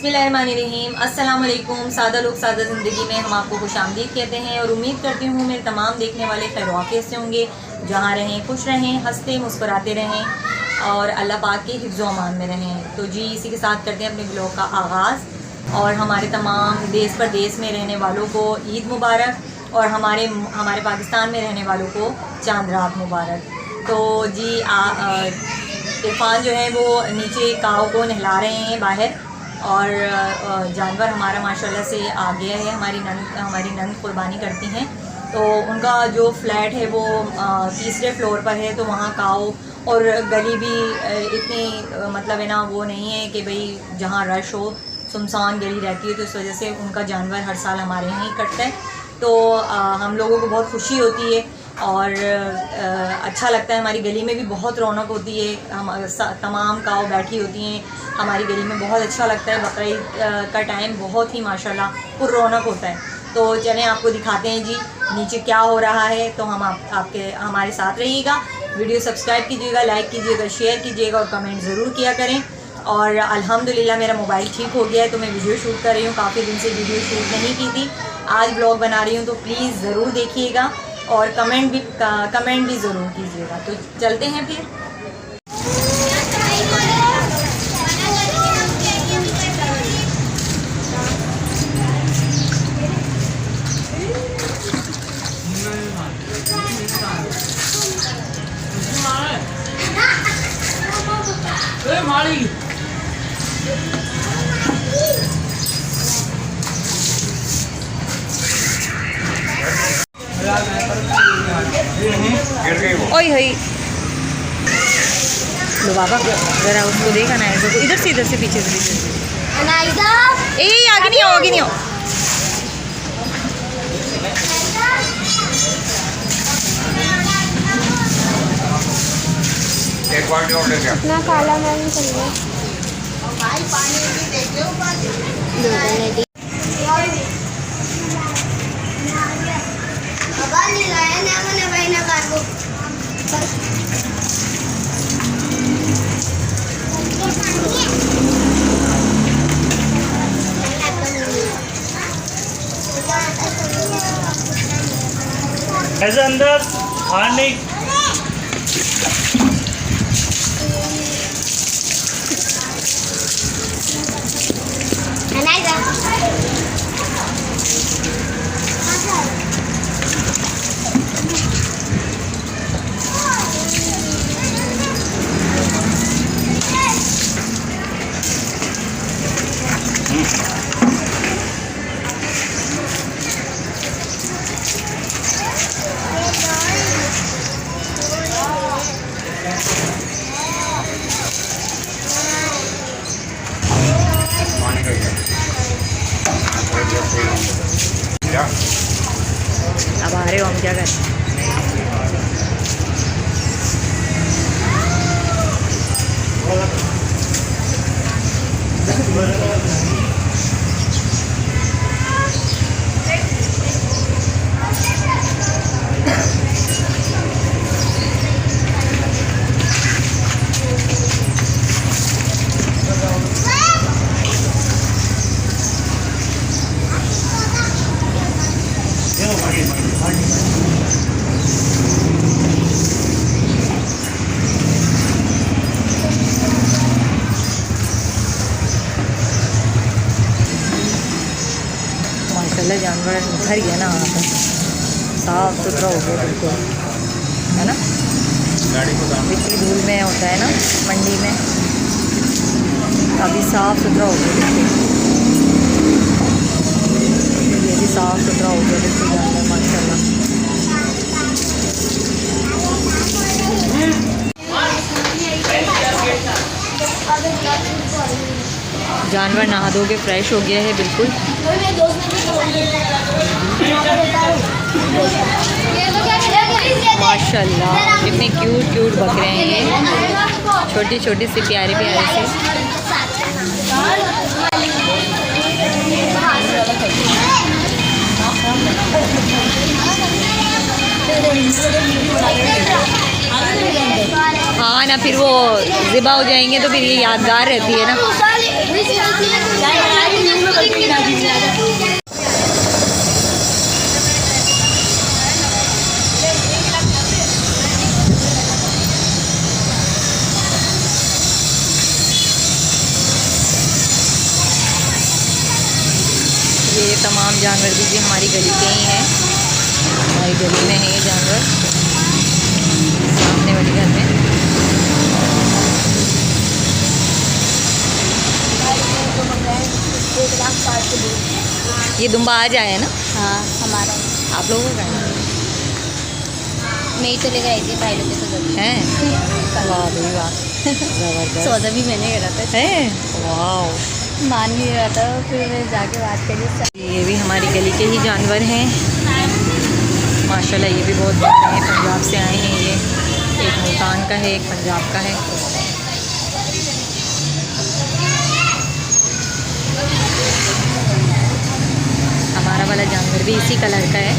बिस्मिल्लाहिर्रहमानिर्रहीम। अस्सलाम वालेकुम। सादा लोग सादा ज़िंदगी में हम आपको खुशामदीद कहते हैं और उम्मीद करती हूँ मेरे तमाम देखने वाले खैर से होंगे। जहाँ रहें खुश रहें, हंसते मुस्कुराते रहें और अल्लाह पाक के हिफ्ज़ो अमान में रहें। तो जी इसी के साथ करते हैं अपने ब्लॉग का आगाज़ और हमारे तमाम देश परदेश में रहने वालों को ईद मुबारक और हमारे पाकिस्तान में रहने वालों को चांद रात मुबारक। तो जी इरफान जो है वो नीचे काव को नहला रहे हैं बाहर और जानवर हमारा माशाल्लाह से आ गया है। हमारी नंद कुर्बानी करती हैं तो उनका जो फ्लैट है वो तीसरे फ्लोर पर है। तो वहाँ काव और गली भी इतनी मतलब है ना वो नहीं है कि भाई जहाँ रश हो, सुनसान गली रहती है। तो इस वजह से उनका जानवर हर साल हमारे यहाँ ही कटता है। तो हम लोगों को बहुत खुशी होती है और अच्छा लगता है। हमारी गली में भी बहुत रौनक होती है, हम तमाम काव बैठी होती हैं हमारी गली में, बहुत अच्छा लगता है। बकरीद का टाइम बहुत ही माशाल्लाह पुर रौनक होता है। तो चलें आपको दिखाते हैं जी नीचे क्या हो रहा है। तो हम आपके हमारे साथ रहिएगा, वीडियो सब्सक्राइब कीजिएगा, लाइक कीजिएगा, शेयर कीजिएगा और कमेंट ज़रूर किया करें। और अल्हम्दुलिल्लाह मेरा मोबाइल ठीक हो गया है तो मैं वीडियो शूट कर रही हूँ। काफ़ी दिन से वीडियो शूट नहीं की थी, आज ब्लॉग बना रही हूँ। तो प्लीज़ ज़रूर देखिएगा और कमेंट भी ज़रूर कीजिएगा। तो चलते हैं फिर। ओए होई लो बाबा जरा उसको देखा ना ऐसे, इधर से पीछे से ए आगे नहीं आओ, आगे नहीं आओ। एक बाल्टी और ले जा ना काला मैंने चलिए भाई पानी भी देख लो अब नहीं लाया ना मैंने भाई ना काटो ऐसे अंदर बाहर नहीं। अब आ रहे हो, हम क्या करें। माशाल्लाह जानवर घर ही है ना, वहाँ पर साफ़ सुथरा हो गया बिल्कुल, है ना। इतनी धूल में होता है ना मंडी में, काफ़ी साफ़ सुथरा हो गया बिल्कुल। ये भी साफ़ सुथरा हो गया बिल्कुल जानवर माशाल्लाह। जानवर नहा धो के फ्रेश हो गया है बिल्कुल। माशाल्लाह कितने क्यूट बकरे हैं ये, छोटी छोटी सी प्यारी सी। हाँ ना फिर वो ज़िबा हो जाएंगे तो फिर ये यादगार रहती है ना। ये तमाम जानवर भी हमारी गली के ही हैं। हमारी गली में है ये जानवर, सामने वाली घर में। ये दुम्बा आज आया है ना? हाँ हमारा आप लोगों का है? मैं ही चले गई थी भाई लोग के साथ हैं? वाह भाई वाह, ज़बरदस्त। सौदा भी मैंने करा था, है वाह, मान नहीं रहा था, फिर मैं जाके बात करी। ये भी हमारी गली के ही जानवर हैं माशाल्लाह। ये भी बहुत बड़े हैं, पंजाब से आए हैं ये। एक मुल्तान का है, एक पंजाब का है। हमारा वाला जानवर भी इसी कलर का है।